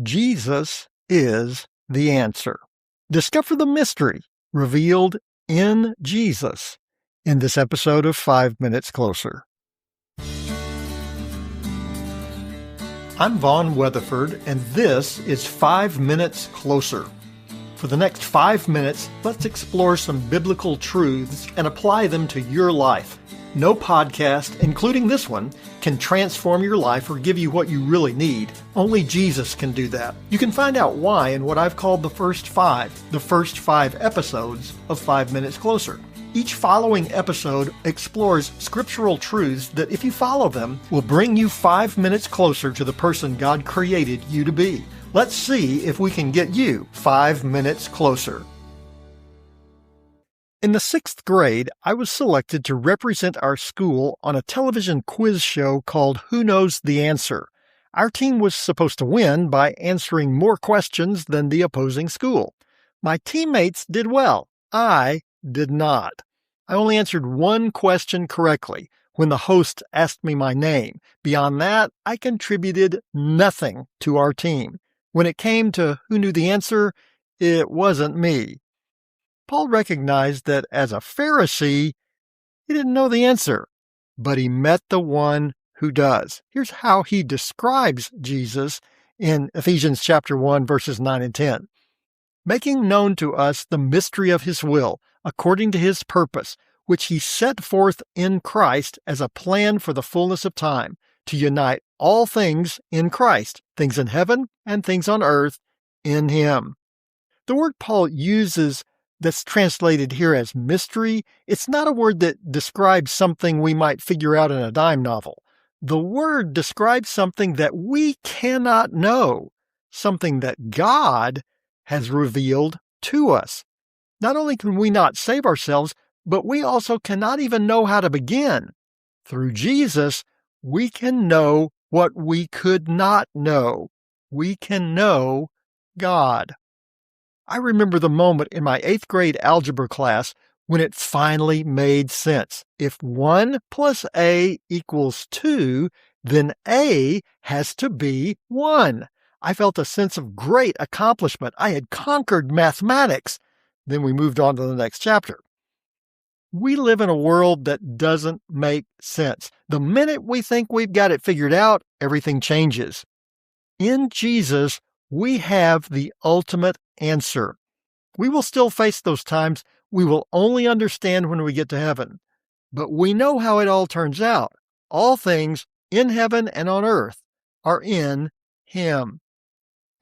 Jesus is the answer. Discover the mystery revealed in Jesus in this episode of 5 Minutes Closer. I'm Vaughn Weatherford, and this is 5 Minutes Closer. For the next 5 minutes, let's explore some biblical truths and apply them to your life. No podcast, including this one, can transform your life or give you what you really need. Only Jesus can do that. You can find out why in what I've called the first five episodes of 5 Minutes Closer. Each following episode explores scriptural truths that, if you follow them, will bring you 5 minutes closer to the person God created you to be. Let's see if we can get you 5 minutes closer. In the 6th grade, I was selected to represent our school on a television quiz show called Who Knows the Answer? Our team was supposed to win by answering more questions than the opposing school. My teammates did well. I did not. I only answered one question correctly when the host asked me my name. Beyond that, I contributed nothing to our team. When it came to who knew the answer, it wasn't me. Paul recognized that as a Pharisee, he didn't know the answer, but he met the one who does. Here's how he describes Jesus in Ephesians chapter 1, verses 9 and 10. Making known to us the mystery of his will, according to his purpose, which he set forth in Christ as a plan for the fullness of time, to unite all things in Christ, things in heaven and things on earth in him. The word Paul uses that's translated here as mystery, it's not a word that describes something we might figure out in a dime novel. The word describes something that we cannot know, something that God has revealed to us. Not only can we not save ourselves, but we also cannot even know how to begin. Through Jesus, we can know what we could not know. We can know God. I remember the moment in my 8th grade algebra class when it finally made sense. If 1 plus A equals 2, then A has to be 1. I felt a sense of great accomplishment. I had conquered mathematics. Then we moved on to the next chapter. We live in a world that doesn't make sense. The minute we think we've got it figured out, everything changes. In Jesus, we have the ultimate answer. We will still face those times. We will only understand when we get to heaven. But we know how it all turns out. All things in heaven and on earth are in Him.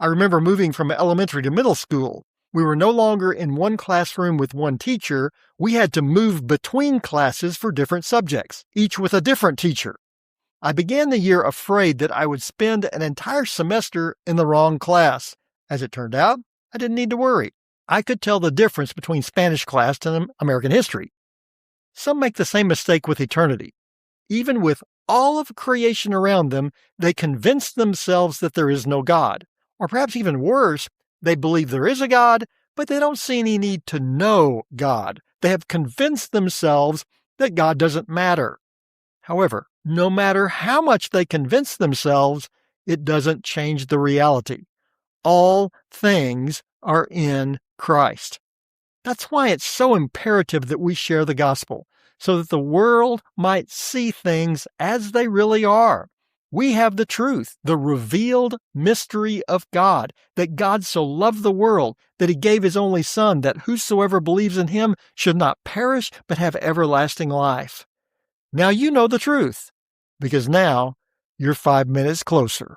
I remember moving from elementary to middle school. We were no longer in one classroom with one teacher. We had to move between classes for different subjects, each with a different teacher. I began the year afraid that I would spend an entire semester in the wrong class. As it turned out, I didn't need to worry. I could tell the difference between Spanish class and American history. Some make the same mistake with eternity. Even with all of creation around them, they convince themselves that there is no God. Or perhaps even worse, they believe there is a God, but they don't see any need to know God. They have convinced themselves that God doesn't matter. However, no matter how much they convince themselves, it doesn't change the reality. All things are in Christ. That's why it's so imperative that we share the gospel, so that the world might see things as they really are. We have the truth, the revealed mystery of God, that God so loved the world that He gave His only Son, that whosoever believes in Him should not perish but have everlasting life. Now you know the truth, because now you're 5 minutes closer.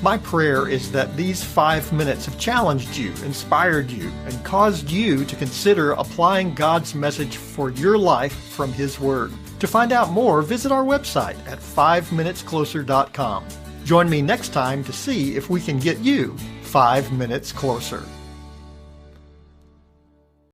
My prayer is that these 5 minutes have challenged you, inspired you, and caused you to consider applying God's message for your life from His Word. To find out more, visit our website at 5minutescloser.com. Join me next time to see if we can get you 5 minutes closer.